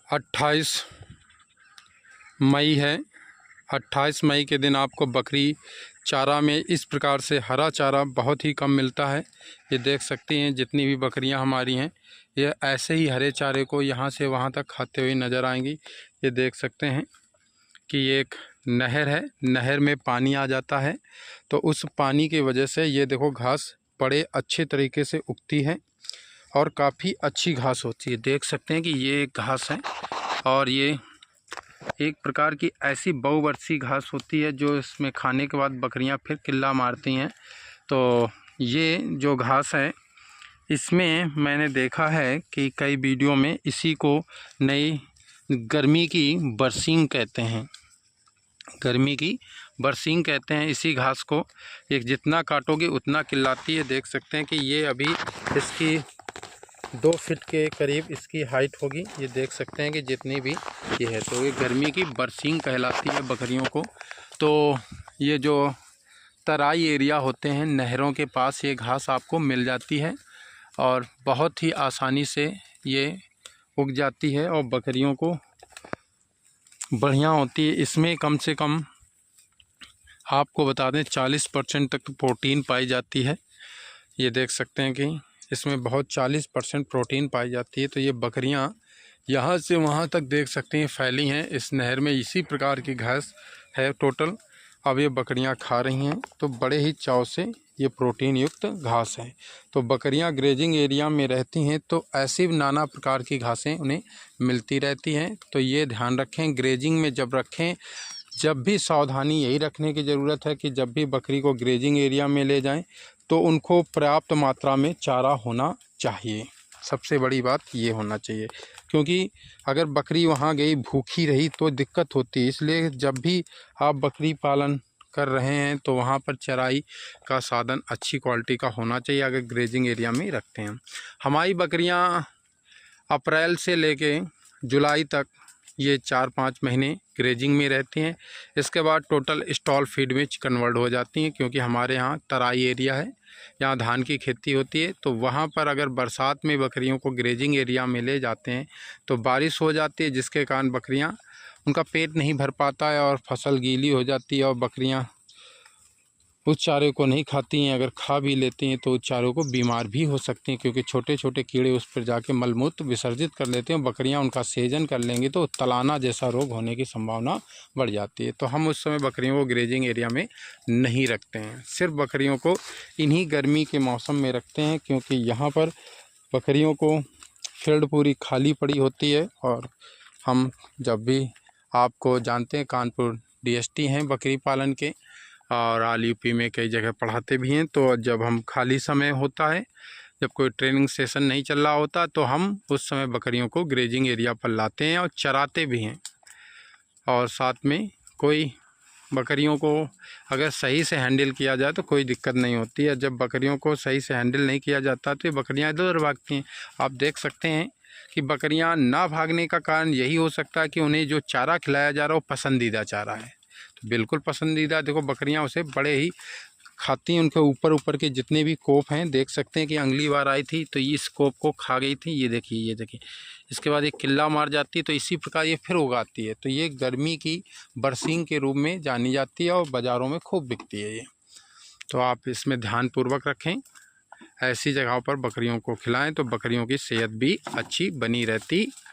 28 मई है। 28 मई के दिन आपको बकरी चारा में इस प्रकार से हरा चारा बहुत ही कम मिलता है। ये देख सकती हैं जितनी भी बकरियां हमारी हैं ये ऐसे ही हरे चारे को यहाँ से वहाँ तक खाते हुए नज़र आएंगी। ये देख सकते हैं कि ये एक नहर है, नहर में पानी आ जाता है तो उस पानी की वजह से ये देखो घास बड़े अच्छे तरीके से उगती है और काफ़ी अच्छी घास होती है। देख सकते हैं कि ये एक घास है और ये एक प्रकार की ऐसी बहुवर्षीय घास होती है जो इसमें खाने के बाद बकरियां फिर किल्ला मारती हैं। तो ये जो घास है इसमें मैंने देखा है कि कई वीडियो में इसी को नई गर्मी की बरसीम कहते हैं, गर्मी की बरसीम कहते हैं इसी घास को। एक जितना काटोगे उतना किल्लाती है। देख सकते हैं कि ये अभी इसकी 2 फीट के करीब इसकी हाइट होगी। ये देख सकते हैं कि जितनी भी ये है तो ये गर्मी की बरसीम कहलाती है बकरियों को। तो ये जो तराई एरिया होते हैं नहरों के पास ये घास आपको मिल जाती है और बहुत ही आसानी से ये उग जाती है और बकरियों को बढ़िया होती है। इसमें कम से कम आपको बता दें 40% तक प्रोटीन पाई जाती है। ये देख सकते हैं कि इसमें बहुत 40% प्रोटीन पाई जाती है। तो ये बकरियां यहाँ से वहाँ तक देख सकते हैं फैली हैं इस नहर में। इसी प्रकार की घास है टोटल। अब ये बकरियां खा रही हैं तो बड़े ही चाव से ये प्रोटीन युक्त घास है। तो बकरियां ग्रेजिंग एरिया में रहती हैं तो ऐसी नाना प्रकार की घासें उन्हें मिलती रहती हैं। तो ये ध्यान रखें ग्रेजिंग में जब रखें, जब भी सावधानी यही रखने की ज़रूरत है कि जब भी बकरी को ग्रेजिंग एरिया में ले जाएं तो उनको पर्याप्त मात्रा में चारा होना चाहिए। सबसे बड़ी बात ये होना चाहिए, क्योंकि अगर बकरी वहाँ गई भूखी रही तो दिक्कत होती है। इसलिए जब भी आप बकरी पालन कर रहे हैं तो वहाँ पर चराई का साधन अच्छी क्वालिटी का होना चाहिए अगर ग्रेजिंग एरिया में रखते हैं। हमारी बकरियाँ अप्रैल से लेके जुलाई तक ये 4-5 महीने ग्रेजिंग में रहती हैं। इसके बाद टोटल स्टॉल फीड में कन्वर्ट हो जाती हैं, क्योंकि हमारे यहाँ तराई एरिया है, यहाँ धान की खेती होती है। तो वहाँ पर अगर बरसात में बकरियों को ग्रेजिंग एरिया में ले जाते हैं तो बारिश हो जाती है, जिसके कारण बकरियाँ उनका पेट नहीं भर पाता है और फसल गीली हो जाती है और बकरियाँ उस चारे को नहीं खाती हैं। अगर खा भी लेती हैं तो उस चारों को बीमार भी हो सकती हैं, क्योंकि छोटे छोटे कीड़े उस पर जाके मलमूत्र विसर्जित कर लेते हैं। बकरियां उनका सेजन कर लेंगी तो तलाना जैसा रोग होने की संभावना बढ़ जाती है। तो हम उस समय बकरियों को ग्रेजिंग एरिया में नहीं रखते हैं, सिर्फ बकरियों को इन्हीं गर्मी के मौसम में रखते हैं, क्योंकि यहाँ पर बकरियों को फील्ड पूरी खाली पड़ी होती है। और हम जब भी आपको जानते हैं कानपुर DST हैं बकरी पालन के और यूपी में कई जगह पढ़ाते भी हैं। तो जब हम खाली समय होता है, जब कोई ट्रेनिंग सेशन नहीं चल रहा होता तो हम उस समय बकरियों को ग्रेजिंग एरिया पर लाते हैं और चराते भी हैं। और साथ में कोई बकरियों को अगर सही से हैंडल किया जाए तो कोई दिक्कत नहीं होती है। जब बकरियों को सही से हैंडल नहीं किया जाता तो ये बकरियाँ इधर उधर भागती हैं। आप देख सकते हैं कि बकरियाँ ना भागने का कारण यही हो सकता है कि उन्हें जो चारा खिलाया जा रहा है वो पसंदीदा चारा है। तो बिल्कुल पसंदीदा, देखो बकरियां उसे बड़े ही खाती हैं। उनके ऊपर ऊपर के जितने भी कोप हैं देख सकते हैं कि अगली बार आई थी तो इस कोप को खा गई थी। ये देखिए, ये देखिए, इसके बाद ये किल्ला मार जाती है तो इसी प्रकार ये फिर उगाती है। तो ये गर्मी की बरसीम के रूप में जानी जाती है और बाज़ारों में खूब बिकती है ये। तो आप इसमें ध्यानपूर्वक रखें, ऐसी जगहों पर बकरियों को खिलाएँ तो बकरियों की सेहत भी अच्छी बनी रहती है।